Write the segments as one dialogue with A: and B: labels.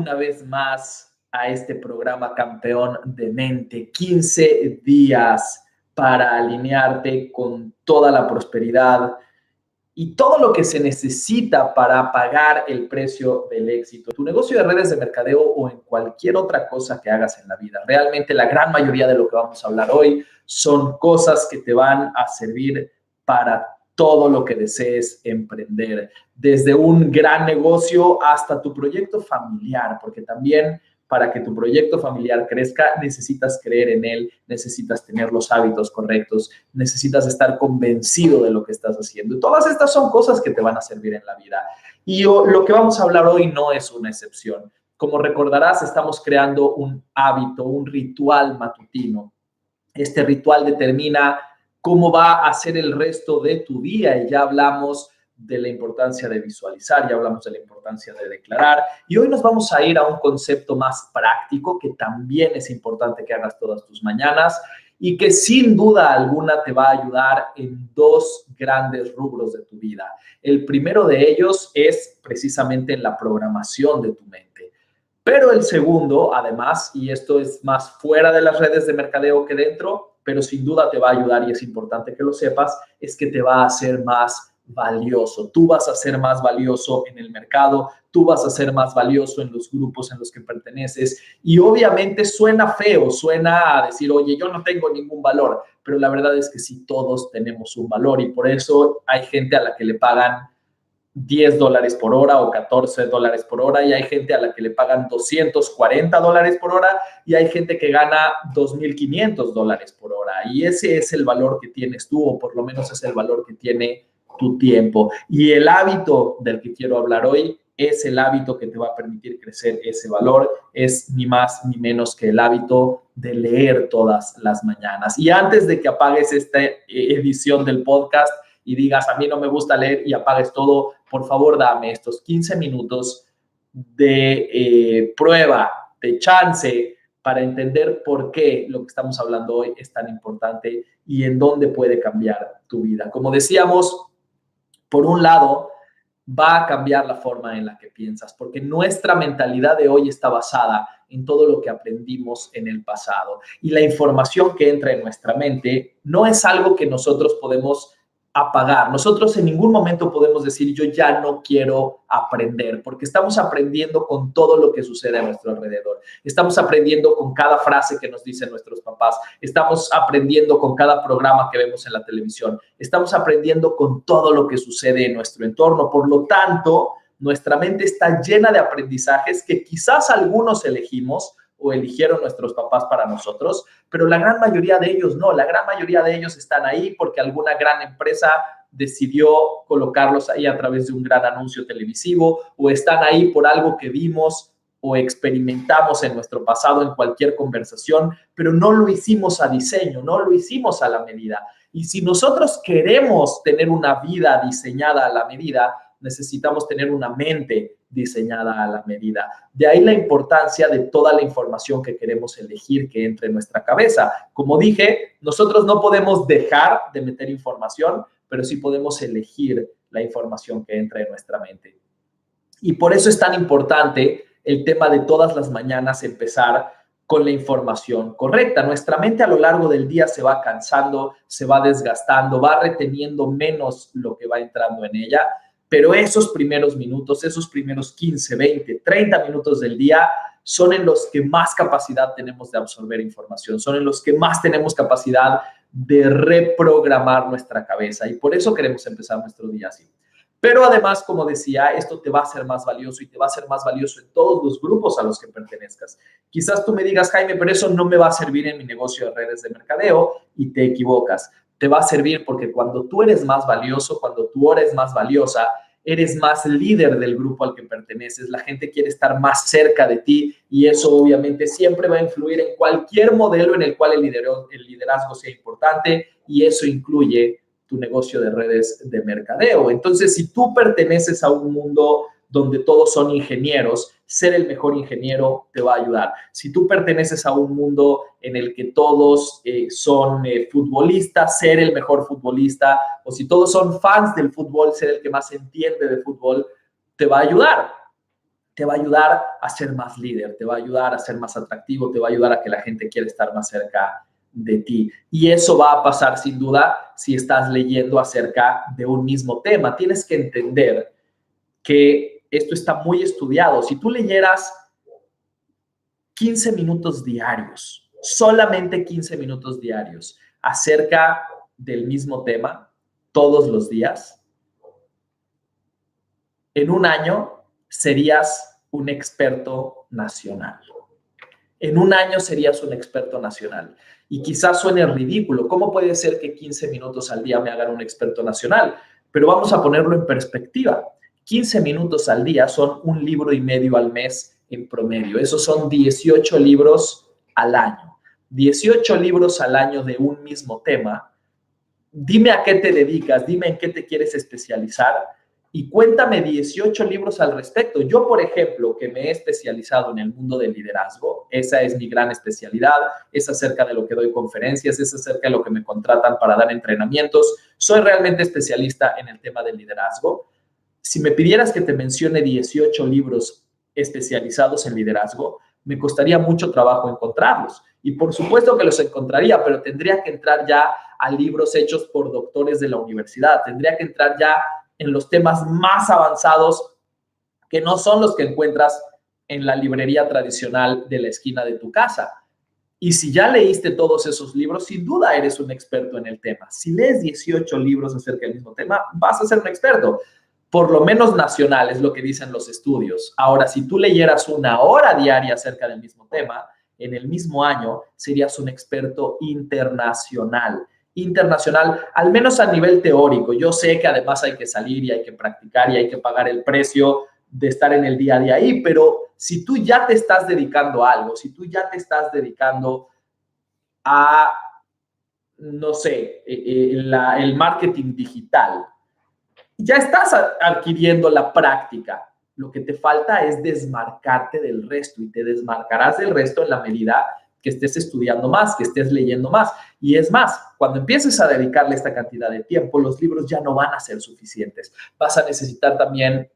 A: una vez más a este programa Campeón de Mente. 15 días para alinearte con toda la prosperidad y todo lo que se necesita para pagar el precio del éxito. Tu negocio de redes de mercadeo o en cualquier otra cosa que hagas en la vida. Realmente la gran mayoría de lo que vamos a hablar hoy son cosas que te van a servir para todo lo que desees emprender, desde un gran negocio hasta tu proyecto familiar, porque también para que tu proyecto familiar crezca, necesitas creer en él, necesitas tener los hábitos correctos, necesitas estar convencido de lo que estás haciendo. Y todas estas son cosas que te van a servir en la vida. Y lo que vamos a hablar hoy no es una excepción. Como recordarás, estamos creando un hábito, un ritual matutino. Este ritual determina cómo va a ser el resto de tu día y ya hablamos de la importancia de visualizar, ya hablamos de la importancia de declarar y hoy nos vamos a ir a un concepto más práctico que también es importante que hagas todas tus mañanas y que sin duda alguna te va a ayudar en dos grandes rubros de tu vida. El primero de ellos es precisamente en la programación de tu mente. Pero el segundo, además, y esto es más fuera de las redes de mercadeo que dentro, pero sin duda te va a ayudar y es importante que lo sepas, es que te va a hacer más valioso. Tú vas a ser más valioso en el mercado, tú vas a ser más valioso en los grupos en los que perteneces y obviamente suena feo, suena a decir, oye, yo no tengo ningún valor, pero la verdad es que sí, todos tenemos un valor y por eso hay gente a la que le pagan $10 por hora o $14 por hora y hay gente a la que le pagan $240 por hora y hay gente que gana $2,500 por hora y ese es el valor que tienes tú o por lo menos es el valor que tiene tu tiempo. Y el hábito del que quiero hablar hoy es el hábito que te va a permitir crecer ese valor, es ni más ni menos que el hábito de leer todas las mañanas. Y antes de que apagues esta edición del podcast y digas, a mí no me gusta leer y apagues todo, por favor, dame estos 15 minutos de prueba, de chance, para entender por qué lo que estamos hablando hoy es tan importante y en dónde puede cambiar tu vida. Como decíamos, por un lado, va a cambiar la forma en la que piensas, porque nuestra mentalidad de hoy está basada en todo lo que aprendimos en el pasado. Y la información que entra en nuestra mente no es algo que nosotros podemos apagar. Nosotros en ningún momento podemos decir, yo ya no quiero aprender, porque estamos aprendiendo con todo lo que sucede a nuestro alrededor. Estamos aprendiendo con cada frase que nos dicen nuestros papás. Estamos aprendiendo con cada programa que vemos en la televisión. Estamos aprendiendo con todo lo que sucede en nuestro entorno. Por lo tanto, nuestra mente está llena de aprendizajes que quizás algunos elegimos o eligieron nuestros papás para nosotros, pero la gran mayoría de ellos no. La gran mayoría de ellos están ahí porque alguna gran empresa decidió colocarlos ahí a través de un gran anuncio televisivo o están ahí por algo que vimos o experimentamos en nuestro pasado en cualquier conversación, pero no lo hicimos a diseño, no lo hicimos a la medida. Y si nosotros queremos tener una vida diseñada a la medida, necesitamos tener una mente diseñada a la medida. De ahí la importancia de toda la información que queremos elegir que entre en nuestra cabeza. Como dije, nosotros no podemos dejar de meter información, pero sí podemos elegir la información que entra en nuestra mente. Y por eso es tan importante el tema de todas las mañanas empezar con la información correcta. Nuestra mente a lo largo del día se va cansando, se va desgastando, va reteniendo menos lo que va entrando en ella. Pero esos primeros minutos, esos primeros 15, 20, 30 minutos del día son en los que más capacidad tenemos de absorber información, son en los que más tenemos capacidad de reprogramar nuestra cabeza y por eso queremos empezar nuestro día así. Pero además, como decía, esto te va a hacer más valioso y te va a hacer más valioso en todos los grupos a los que pertenezcas. Quizás tú me digas, Jaime, pero eso no me va a servir en mi negocio de redes de mercadeo y te equivocas. Te va a servir porque cuando tú eres más valioso, cuando tu hora es más valiosa, eres más líder del grupo al que perteneces, la gente quiere estar más cerca de ti y eso obviamente siempre va a influir en cualquier modelo en el cual el liderazgo sea importante y eso incluye tu negocio de redes de mercadeo. Entonces, si tú perteneces a un mundo donde todos son ingenieros, ser el mejor ingeniero te va a ayudar. Si tú perteneces a un mundo en el que todos son futbolistas, ser el mejor futbolista, o si todos son fans del fútbol, ser el que más entiende de fútbol, te va a ayudar. te va a ayudar a ser más líder, te va a ayudar a ser más atractivo, te va a ayudar a que la gente quiera estar más cerca de ti. Y eso va a pasar sin duda si estás leyendo acerca de un mismo tema. Tienes que entender que esto está muy estudiado. Si tú leyeras 15 minutos diarios, solamente 15 minutos diarios, acerca del mismo tema, todos los días, en un año serías un experto nacional. En un año serías un experto nacional. Y quizás suene ridículo. ¿Cómo puede ser que 15 minutos al día me hagan un experto nacional? Pero vamos a ponerlo en perspectiva. 15 minutos al día son 1,5 libros al mes en promedio. Esos son 18 libros al año. 18 libros al año de un mismo tema. Dime a qué te dedicas, dime en qué te quieres especializar y cuéntame 18 libros al respecto. Yo, por ejemplo, que me he especializado en el mundo del liderazgo, esa es mi gran especialidad, es acerca de lo que doy conferencias, es acerca de lo que me contratan para dar entrenamientos. Soy realmente especialista en el tema del liderazgo. Si me pidieras que te mencione 18 libros especializados en liderazgo, me costaría mucho trabajo encontrarlos. Y por supuesto que los encontraría, pero tendría que entrar ya a libros hechos por doctores de la universidad. Tendría que entrar ya en los temas más avanzados que no son los que encuentras en la librería tradicional de la esquina de tu casa. Y si ya leíste todos esos libros, sin duda eres un experto en el tema. Si lees 18 libros acerca del mismo tema, vas a ser un experto. Por lo menos nacional, es lo que dicen los estudios. Ahora, si tú leyeras 1 hora diaria acerca del mismo tema, en el mismo año serías un experto internacional. Internacional, al menos a nivel teórico. Yo sé que además hay que salir y hay que practicar y hay que pagar el precio de estar en el día a día ahí, pero si tú ya te estás dedicando a algo, si tú ya te estás dedicando a, no sé, el marketing digital, ya estás adquiriendo la práctica. Lo que te falta es desmarcarte del resto y te desmarcarás del resto en la medida que estés estudiando más, que estés leyendo más. Y es más, cuando empieces a dedicarle esta cantidad de tiempo, los libros ya no van a ser suficientes. Vas a necesitar también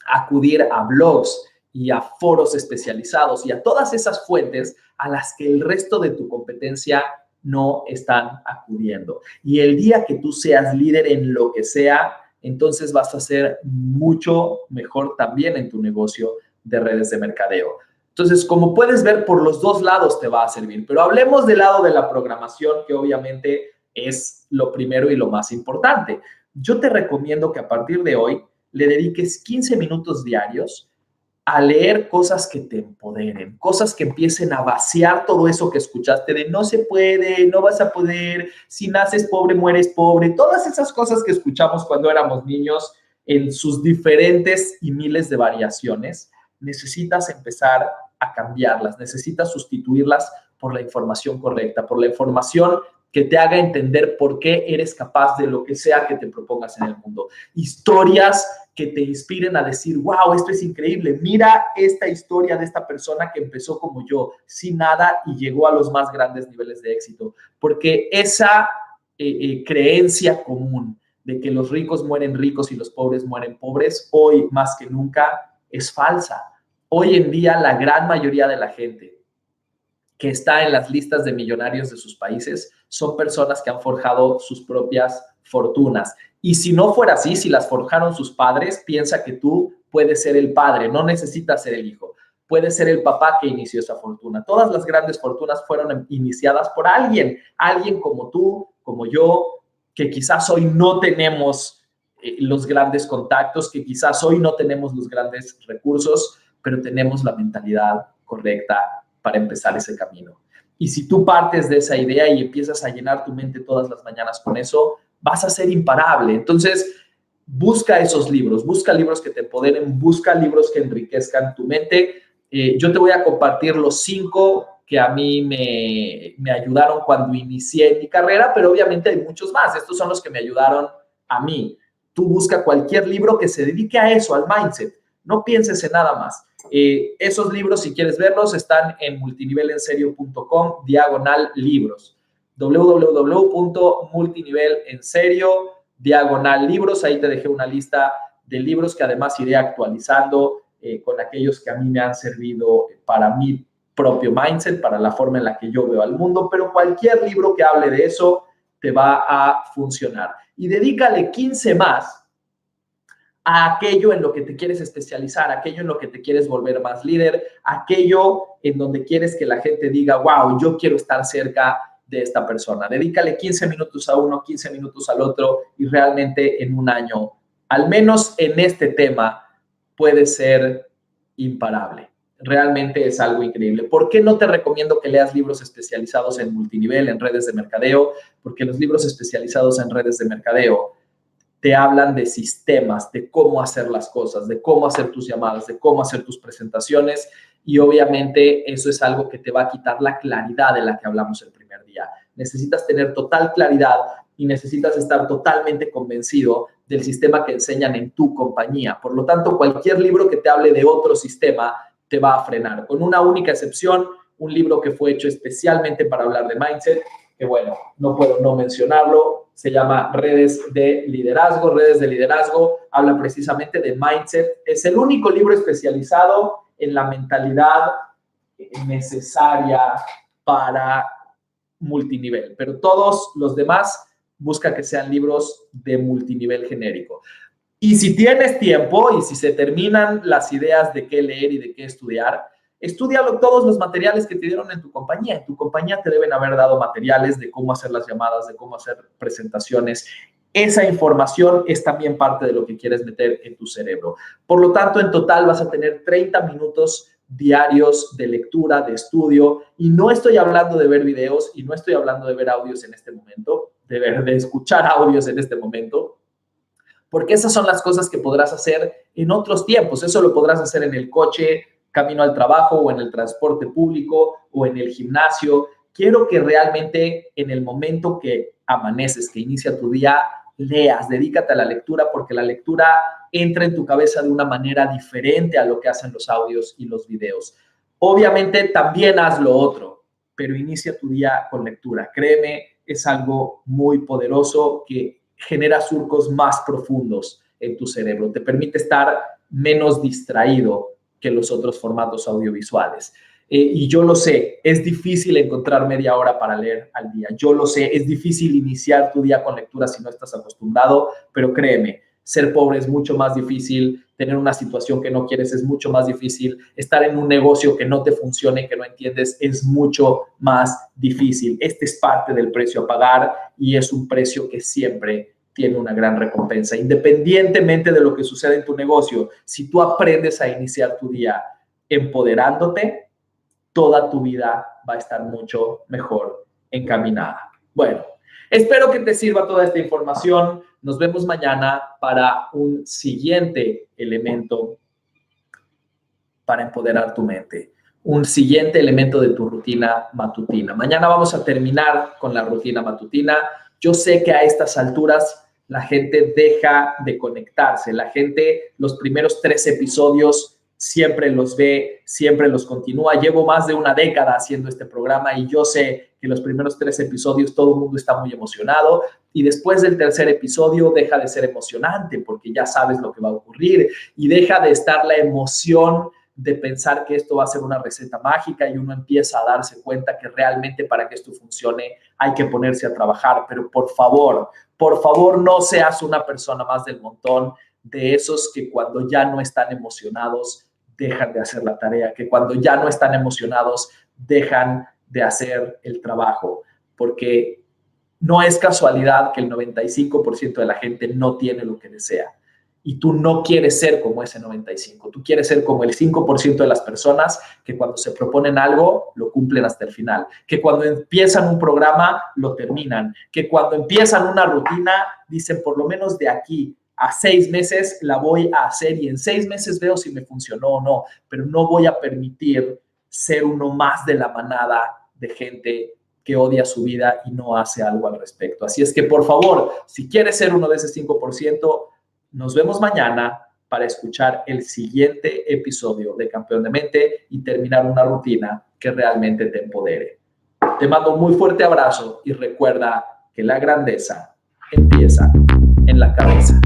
A: acudir a blogs y a foros especializados y a todas esas fuentes a las que el resto de tu competencia no están acudiendo. Y el día que tú seas líder en lo que sea, entonces vas a ser mucho mejor también en tu negocio de redes de mercadeo. Entonces, como puedes ver, por los dos lados te va a servir. Pero hablemos del lado de la programación, que obviamente es lo primero y lo más importante. Yo te recomiendo que a partir de hoy le dediques 15 minutos diarios a leer cosas que te empoderen, cosas que empiecen a vaciar todo eso que escuchaste de no se puede, no vas a poder, si naces pobre, mueres pobre, todas esas cosas que escuchamos cuando éramos niños en sus diferentes y miles de variaciones. Necesitas empezar a cambiarlas, necesitas sustituirlas por la información correcta, por la información que te haga entender por qué eres capaz de lo que sea que te propongas en el mundo. Historias que te inspiren a decir, wow, esto es increíble, mira esta historia de esta persona que empezó como yo, sin nada y llegó a los más grandes niveles de éxito. Porque esa creencia común de que los ricos mueren ricos y los pobres mueren pobres, hoy más que nunca es falsa. Hoy en día la gran mayoría de la gente que está en las listas de millonarios de sus países son personas que han forjado sus propias fortunas. Y si no fuera así, si las forjaron sus padres, piensa que tú puedes ser el padre, no necesitas ser el hijo. Puedes ser el papá que inició esa fortuna. Todas las grandes fortunas fueron iniciadas por alguien como tú, como yo, que quizás hoy no tenemos los grandes contactos, que quizás hoy no tenemos los grandes recursos, pero tenemos la mentalidad correcta para empezar ese camino. Y si tú partes de esa idea y empiezas a llenar tu mente todas las mañanas con eso, vas a ser imparable. Entonces, busca esos libros, busca libros que te empoderen, busca libros que enriquezcan tu mente. Yo te voy a compartir los 5 que a mí me ayudaron cuando inicié mi carrera, pero obviamente hay muchos más. Estos son los que me ayudaron a mí. Tú busca cualquier libro que se dedique a eso, al mindset. No pienses en nada más. Esos libros, si quieres verlos, están en multinivelenserio.com/libros. www.multinivelenserio/libros. Ahí te dejé una lista de libros que además iré actualizando con aquellos que a mí me han servido para mi propio mindset, para la forma en la que yo veo al mundo, pero cualquier libro que hable de eso te va a funcionar. Y dedícale 15 más a aquello en lo que te quieres especializar, aquello en lo que te quieres volver más líder, aquello en donde quieres que la gente diga, wow, yo quiero estar cerca de esta persona. Dedícale 15 minutos a uno, 15 minutos al otro y realmente en un año, al menos en este tema, puede ser imparable. Realmente es algo increíble. ¿Por qué no te recomiendo que leas libros especializados en multinivel, en redes de mercadeo? Porque los libros especializados en redes de mercadeo te hablan de sistemas, de cómo hacer las cosas, de cómo hacer tus llamadas, de cómo hacer tus presentaciones y obviamente eso es algo que te va a quitar la claridad de la que hablamos el primer día. Necesitas tener total claridad y necesitas estar totalmente convencido del sistema que enseñan en tu compañía. Por lo tanto, cualquier libro que te hable de otro sistema te va a frenar. Con una única excepción, un libro que fue hecho especialmente para hablar de mindset, que bueno, no puedo no mencionarlo, se llama Redes de Liderazgo. Redes de Liderazgo habla precisamente de mindset. Es el único libro especializado en la mentalidad necesaria para multinivel, pero todos los demás busca que sean libros de multinivel genérico. Y si tienes tiempo y si se terminan las ideas de qué leer y de qué estudiar, estudia todos los materiales que te dieron en tu compañía. En tu compañía te deben haber dado materiales de cómo hacer las llamadas, de cómo hacer presentaciones. Esa información es también parte de lo que quieres meter en tu cerebro. Por lo tanto, en total vas a tener 30 minutos diarios de lectura, de estudio, y no estoy hablando de ver videos y no estoy hablando de ver audios en este momento, de escuchar audios en este momento, porque esas son las cosas que podrás hacer en otros tiempos. Eso lo podrás hacer en el coche, camino al trabajo o en el transporte público o en el gimnasio. Quiero que realmente en el momento que amaneces, que inicia tu día, leas, dedícate a la lectura porque la lectura entra en tu cabeza de una manera diferente a lo que hacen los audios y los videos. Obviamente también haz lo otro, pero inicia tu día con lectura. Créeme, es algo muy poderoso que genera surcos más profundos en tu cerebro. Te permite estar menos distraído que los otros formatos audiovisuales. Y yo lo sé, es difícil encontrar media hora para leer al día. Yo lo sé, es difícil iniciar tu día con lectura si no estás acostumbrado, pero créeme, ser pobre es mucho más difícil, tener una situación que no quieres es mucho más difícil, estar en un negocio que no te funcione, que no entiendes, es mucho más difícil. Este es parte del precio a pagar y es un precio que siempre tiene una gran recompensa. Independientemente de lo que suceda en tu negocio, si tú aprendes a iniciar tu día empoderándote, toda tu vida va a estar mucho mejor encaminada. Bueno, espero que te sirva toda esta información. Nos vemos mañana para un siguiente elemento para empoderar tu mente. Un siguiente elemento de tu rutina matutina. Mañana vamos a terminar con la rutina matutina. Yo sé que a estas alturas la gente deja de conectarse. La gente, los primeros 3 episodios siempre los ve, siempre los continúa. Llevo más de una década haciendo este programa y yo sé que los primeros 3 episodios todo el mundo está muy emocionado y después del tercer episodio deja de ser emocionante porque ya sabes lo que va a ocurrir y deja de estar la emoción de pensar que esto va a ser una receta mágica y uno empieza a darse cuenta que realmente para que esto funcione hay que ponerse a trabajar. Pero por favor, no seas una persona más del montón de esos que cuando ya no están emocionados dejan de hacer la tarea, que cuando ya no están emocionados dejan de hacer el trabajo, porque no es casualidad que el 95% de la gente no tiene lo que desea. Y tú no quieres ser como ese 95%. Tú quieres ser como el 5% de las personas que cuando se proponen algo, lo cumplen hasta el final. Que cuando empiezan un programa, lo terminan. Que cuando empiezan una rutina, dicen por lo menos de aquí a 6 meses la voy a hacer y en 6 meses veo si me funcionó o no. Pero no voy a permitir ser uno más de la manada de gente que odia su vida y no hace algo al respecto. Así es que, por favor, si quieres ser uno de ese 5%, nos vemos mañana para escuchar el siguiente episodio de Campeón de Mente y terminar una rutina que realmente te empodere. Te mando un muy fuerte abrazo y recuerda que la grandeza empieza en la cabeza.